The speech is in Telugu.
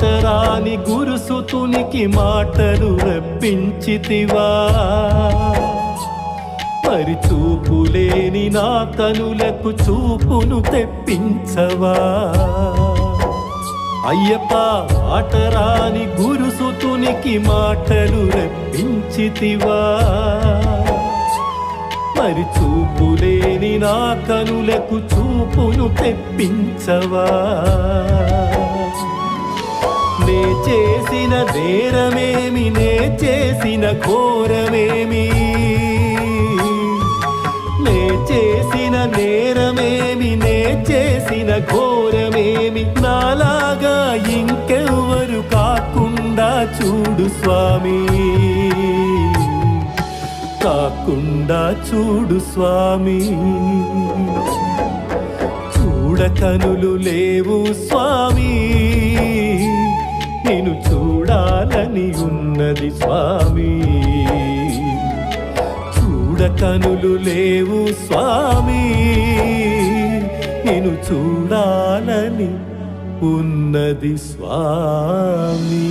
మాటరాని గురుసుతునికి మాటలు రప్పించితివా మరి చూపులేని నా కనులకు చూపును తెప్పించవా అయ్యప్ప మాటరాని గురుసుతునికి మాటలు రప్పించితివా మరి చూపులేని నా కనులకు చూపును తెప్పించవా నే చేసిన నేరమేమి నే చేసిన ఘోరమేమి నే చేసిన నేరమేమి నే చేసిన ఘోరమేమి నాలాగా ఇంకెవ్వరు కాకుండా చూడు స్వామి కాకుండా చూడు స్వామి చూడకనులు లేవు స్వామి నేను చూడాలని ఉన్నది స్వామి చూడకనులు లేవు స్వామి నేను చూడాలని ఉన్నది స్వామి